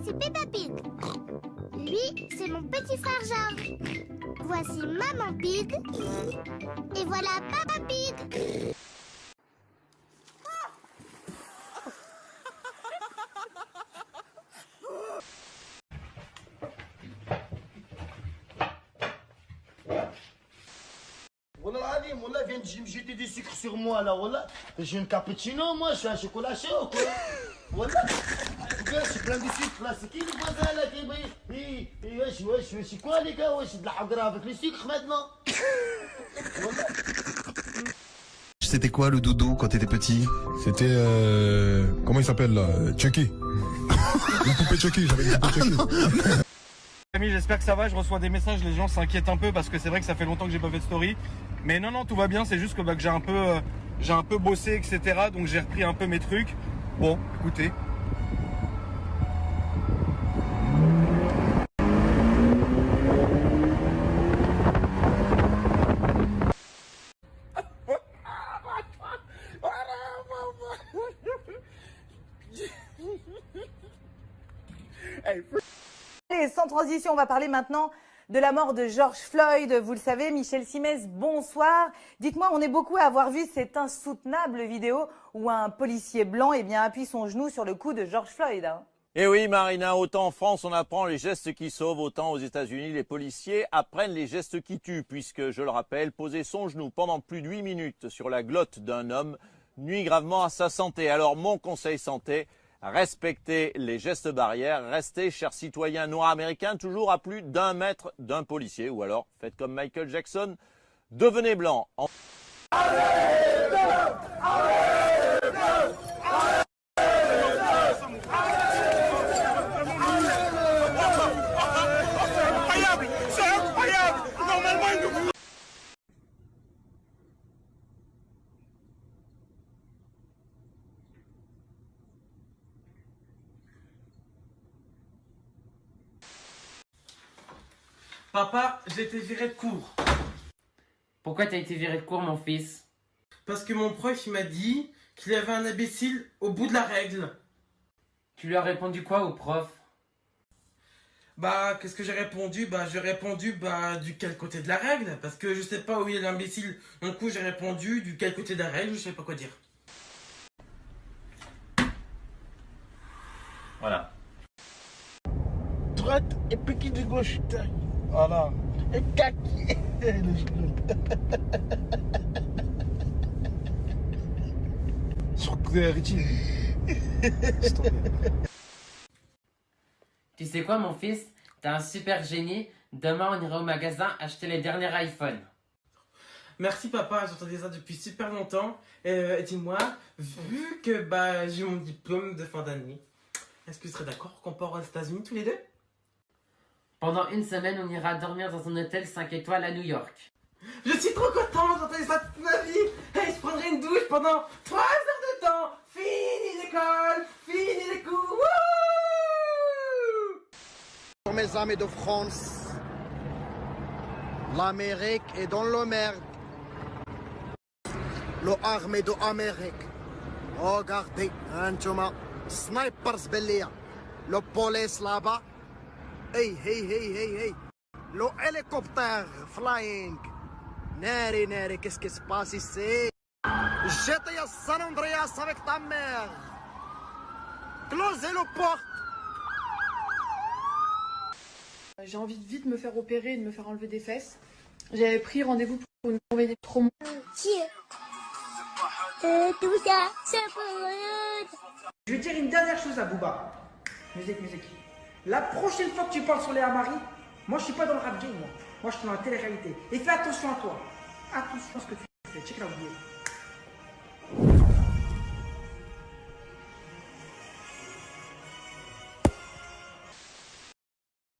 c'est Peppa Pig. Lui, c'est mon petit frère George. Voici Maman Pig. Et voilà Papa Pig. Wallah, vient de me jeter des sucres sur moi là, wallah. J'ai une cappuccino, moi, je suis un chocolat chaud, quoi. Wallah. Je suis plein de sucre là, c'est qui le voisin là qui brille? Wesh, c'est quoi les gars? Wesh, de la hagra avec le sucre maintenant. Wallah. C'était quoi le doudou quand t'étais petit? C'était comment il s'appelle là? Chucky. Une poupée Chucky, j'avais une poupée Chucky. Amis, j'espère que ça va, je reçois des messages, les gens s'inquiètent un peu parce que c'est vrai que ça fait longtemps que j'ai pas fait de story. Mais non, tout va bien, c'est juste que, que j'ai un peu bossé, etc. Donc j'ai repris un peu mes trucs. Bon, écoutez. Et sans transition, on va parler maintenant de la mort de George Floyd. Vous le savez, Michel Simès, bonsoir. Dites-moi, on est beaucoup à avoir vu cette insoutenable vidéo où un policier blanc appuie son genou sur le cou de George Floyd. Hein. Et oui, Marina, autant en France on apprend les gestes qui sauvent, autant aux États-Unis les policiers apprennent les gestes qui tuent, puisque, je le rappelle, poser son genou pendant plus de 8 minutes sur la glotte d'un homme nuit gravement à sa santé. Alors mon conseil santé, respectez les gestes barrières, restez, chers citoyens noirs américains, toujours à plus d'1 mètre d'un policier, ou alors faites comme Michael Jackson, devenez blanc. Papa, j'ai été viré de cours. Pourquoi t'as été viré de cours, mon fils? Parce que mon prof il m'a dit qu'il y avait un imbécile au bout de la règle. Tu lui as répondu quoi au prof? Bah, qu'est-ce que j'ai répondu? J'ai répondu du quel côté de la règle? Parce que je sais pas où il est l'imbécile. Du coup, j'ai répondu du quel côté de la règle, je sais pas quoi dire. Voilà. Droite et piqué de gauche. Voilà. Et cac. Le genou. Sur Richie. Tu sais quoi, mon fils? T'es un super génie. Demain, on ira au magasin acheter les derniers iPhones. Merci papa, j'entendais ça depuis super longtemps. Et dis-moi, vu que j'ai mon diplôme de fin d'année, est-ce que tu serais d'accord qu'on part aux États-Unis tous les deux? Pendant une semaine, on ira dormir dans un hôtel 5 étoiles à New York. Je suis trop content, j'entendais ça toute ma vie. Hey, je prendrai une douche pendant 3 heures de temps. Fini l'école, fini les cours. Wouh! Pour mes amis de France, l'Amérique est dans le merde. L'armée de l'Amérique. Regardez, Antouma, snipers bellia. Le police là-bas. Hey, le hélicoptère flying. Nari, qu'est-ce qui se passe ici? J'étais à San Andreas avec ta mère. Closez le porte. J'ai envie de vite me faire opérer et de me faire enlever des fesses. J'avais pris rendez-vous pour une conveillée de trauma. Tout ça, c'est pour rien. Je vais dire une dernière chose à Booba. Musique. La prochaine fois que tu parles sur les Amari, moi je suis pas dans le rap game, moi je suis dans la télé-réalité. Et fais attention à toi. Attention à ce que tu fais. Check la vidéo.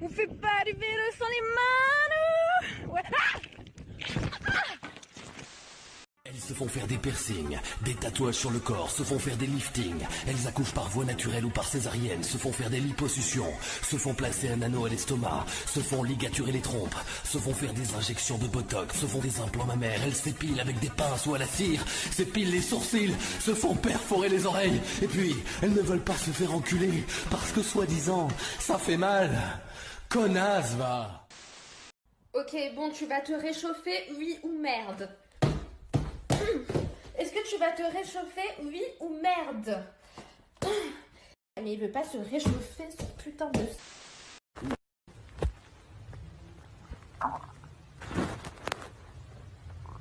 On fait pas du vélo sans les mains. Ouais. se font faire des piercings, des tatouages sur le corps, se font faire des liftings. Elles accouchent par voie naturelle ou par césarienne, se font faire des liposuctions, se font placer un anneau à l'estomac, se font ligaturer les trompes, se font faire des injections de botox, se font des implants mammaires. Elles s'épilent avec des pinces ou à la cire, s'épilent les sourcils, se font perforer les oreilles. Et puis, elles ne veulent pas se faire enculer parce que soi-disant, ça fait mal. Connasse, va. Ok, bon, tu vas te réchauffer, oui ou merde? Est-ce que tu vas te réchauffer, oui ou merde? Mais il veut pas se réchauffer, ce putain de...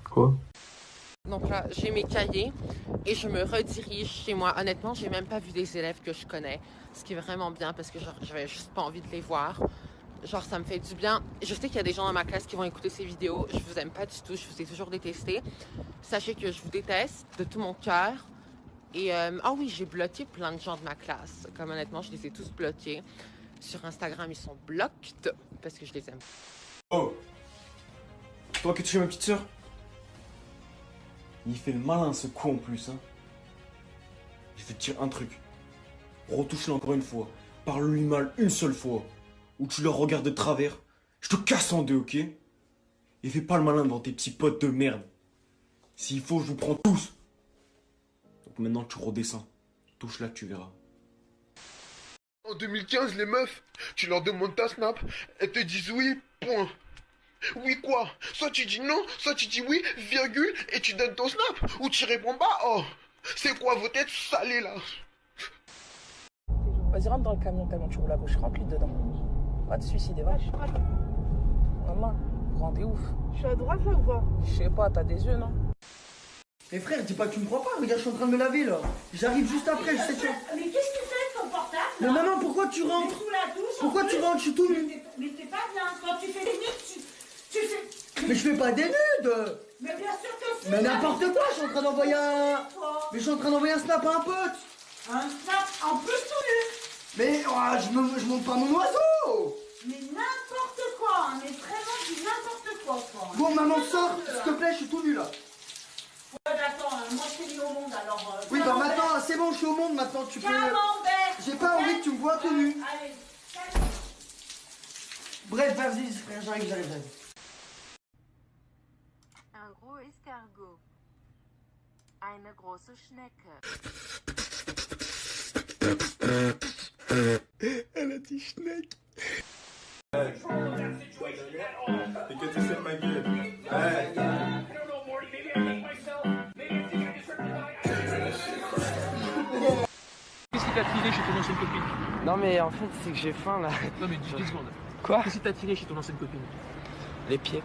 Quoi? Donc là, j'ai mes cahiers et je me redirige chez moi. Honnêtement, j'ai même pas vu des élèves que je connais, ce qui est vraiment bien parce que j'avais juste pas envie de les voir. Genre, ça me fait du bien. Je sais qu'il y a des gens dans ma classe qui vont écouter ces vidéos. Je vous aime pas du tout. Je vous ai toujours détesté. Sachez que je vous déteste de tout mon cœur. Et, ah oui, j'ai bloqué plein de gens de ma classe. Comme honnêtement, je les ai tous bloqués. Sur Instagram, ils sont blocked parce que je les aime. Oh! Toi qui touches ma petite soeur? Il fait le malin, ce con en plus, hein. Je vais te dire un truc. Retouche-le encore une fois. Parle-lui mal une seule fois. Ou tu le regardes de travers, je te casse en deux, ok? Et fais pas le malin devant tes petits potes de merde. S'il faut, je vous prends tous. Donc maintenant, tu redescends. Touche là, tu verras. En 2015, les meufs, tu leur demandes ta snap, elles te disent oui, point. Oui quoi? Soit tu dis non, soit tu dis oui, virgule, et tu donnes ton snap. Ou tu réponds pas, oh, c'est quoi vos têtes salées là? Vas-y, rentre dans le camion tellement tu roules à gauche, rentre-lui dedans. Va te suicider, va. Je suis pas là. Maman, rendez ouf. Je suis à droite là ou pas? Je sais pas, t'as des yeux, non? Mais frère, dis pas que tu me crois pas, regarde, je suis en train de me laver là. J'arrive juste après, je sais que... Mais qu'est-ce que tu fais avec ton portable? Mais maman, pourquoi tu rentres? Pourquoi tu rentres? Je suis tout nu. Mais t'es pas bien, quand tu fais des nudes, tu fais... Mais je fais pas des nudes. Mais bien sûr que si. Mais n'importe quoi, je suis en train d'envoyer un... Mais je suis en train d'envoyer un snap à un pote. Un snap en plus tout nu. Mais oh, je monte pas mon oiseau. Mais n'importe quoi, hein, mais vraiment du n'importe quoi. Bon, maman, sors, s'il te plaît, je suis tout nu là. Ouais, attends, moi je t'ai mis au monde alors. Oui, bah maintenant, c'est bon, je suis au monde maintenant, tu peux... J'ai pas envie que tu me vois tout nu. Allez, Bref, vas-y, frère, j'arrive. Un gros escargot. Eine große Schnecke. Elle a dit Schneck. Et que tu sais ma gueule. Qu'est-ce qui t'a tiré chez ton ancienne copine? Non mais en fait c'est que j'ai faim là. Non mais 10 secondes. Quoi? Qu'est-ce qui t'a tiré chez ton ancienne copine? Les pieds.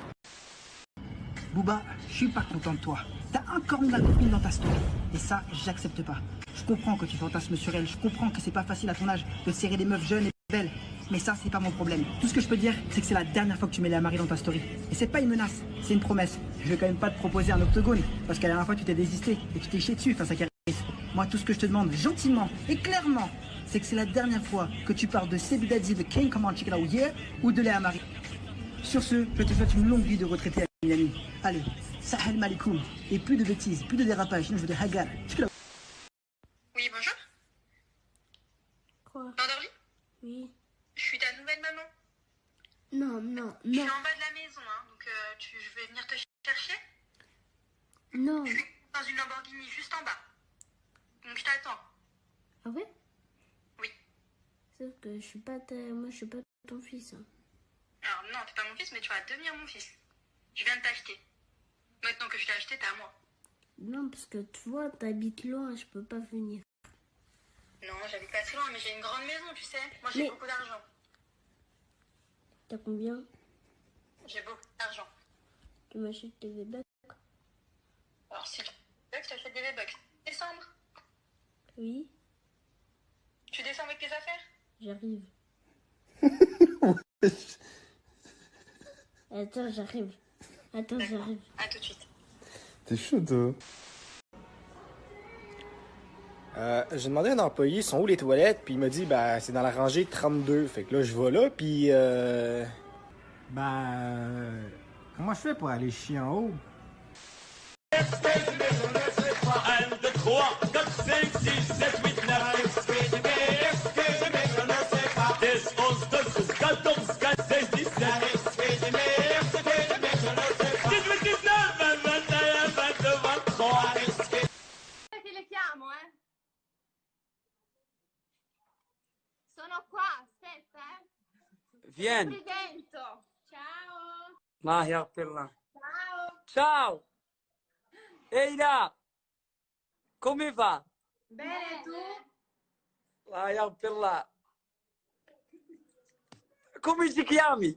Booba, je suis pas content de toi. T'as encore mis la copine dans ta story. Et ça, j'accepte pas. Je comprends que tu fantasmes sur elle. Je comprends que c'est pas facile à ton âge de serrer des meufs jeunes et belles. Mais ça, c'est pas mon problème. Tout ce que je peux dire, c'est que c'est la dernière fois que tu mets Léa Marie dans ta story. Et c'est pas une menace, c'est une promesse. Je vais quand même pas te proposer un octogone. Parce qu'à la dernière fois, tu t'es désisté et tu t'es chié dessus face à Caris. Moi, tout ce que je te demande, gentiment et clairement, c'est que c'est la dernière fois que tu parles de Sebudadzi, de King Come On Check It Out Yeah ou de Léa Marie. Sur ce, je te souhaite une longue vie de retraité à Miami. Allez, Sahel Malikoum. Et plus de bêtises, plus de dérapages, sinon je veux des hagar. Oui, bonjour. Quoi? Endormi? Oui. Je suis ta nouvelle maman. Non. Je suis en bas de la maison, hein, donc je vais venir te chercher. Non. Je suis dans une Lamborghini juste en bas. Donc je t'attends. Ah ouais? Oui. Sauf que moi je suis pas ton fils. Hein. Alors non, t'es pas mon fils, mais tu vas devenir mon fils. Je viens de t'acheter. Maintenant que je t'ai acheté, t'es à moi. Non, parce que tu vois, t'habites loin, je peux pas venir. Non, j'habite pas très loin, mais j'ai une grande maison, tu sais. Moi, j'ai beaucoup d'argent. T'as combien? J'ai beaucoup d'argent. Tu m'achètes des V-Bucks? Alors, si tu veux, je t'achète des V-Bucks. Descendre? Oui. Tu descends avec tes affaires? J'arrive. Attends, j'arrive. J'arrive. À tout de suite. T'es chaud, toi. J'ai demandé à un employé, sont où les toilettes, puis il m'a dit, bah, c'est dans la rangée 32. Fait que là, je vais là, puis comment je fais pour aller chier en haut? 1, 2, 3, 4, 5, 6, 7, 8, 9. Excusez-moi, je ne sais pas. 10, 11, 12, 13, 14, 15, 16, 17. Excusez-moi, je ne sais pas. 18, 19, 20, 21, 22, 23. Che le chiamo, eh? Sono qua, aspetta, eh. Vieni. Entri dentro. Ciao. Ma là. Ciao. Ciao. Ehi là. Come va? Bene, tu? Là. Come ti chiami?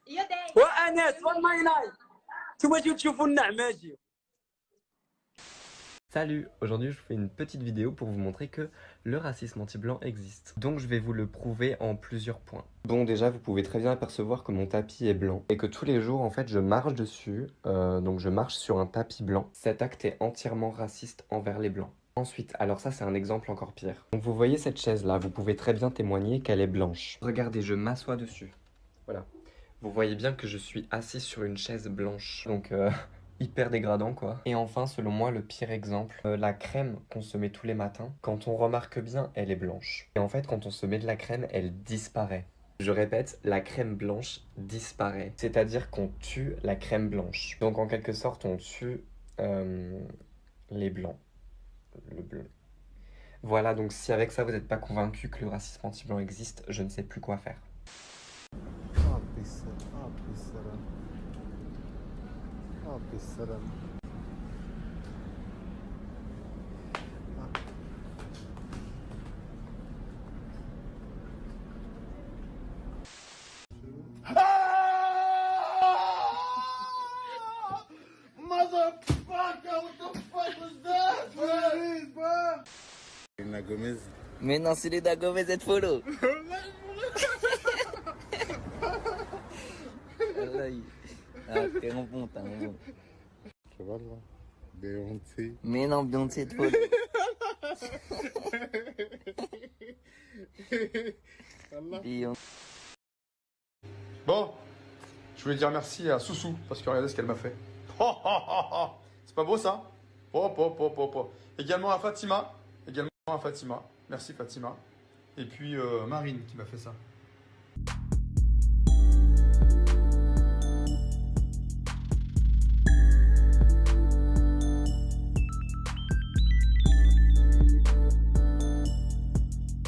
Io dei. وأنس والله يناي. ثم تشوفوا النعماجي. Salut! Aujourd'hui je vous fais une petite vidéo pour vous montrer que le racisme anti-blanc existe. Donc je vais vous le prouver en plusieurs points. Bon déjà vous pouvez très bien apercevoir que mon tapis est blanc et que tous les jours en fait je marche dessus, donc je marche sur un tapis blanc. Cet acte est entièrement raciste envers les blancs. Ensuite, alors ça c'est un exemple encore pire. Donc vous voyez cette chaise là, vous pouvez très bien témoigner qu'elle est blanche. Regardez, je m'assois dessus. Voilà. Vous voyez bien que je suis assis sur une chaise blanche. Donc hyper dégradant quoi. Et enfin, selon moi, le pire exemple, la crème qu'on se met tous les matins, quand on remarque bien, elle est blanche. Et en fait, quand on se met de la crème, elle disparaît. Je répète, la crème blanche disparaît. C'est-à-dire qu'on tue la crème blanche. Donc en quelque sorte, on tue les blancs. Le bleu. Voilà, donc si avec ça vous n'êtes pas convaincu que le racisme anti-blanc existe, je ne sais plus quoi faire. Motherfucker, what the fuck was that? What it is, bro? Selena Gomez. Mais non, Selena Gomez cette photo. Ah, t'es un bon, t'es un bon. Tu vois là? Beyoncé. Mais non, Beyoncé cette photo. Beyoncé. Bon, je voulais dire merci à Soussou parce que regardez ce qu'elle m'a fait. C'est pas beau ça? Également à Fatima. Merci Fatima. Et puis Marine qui m'a fait ça.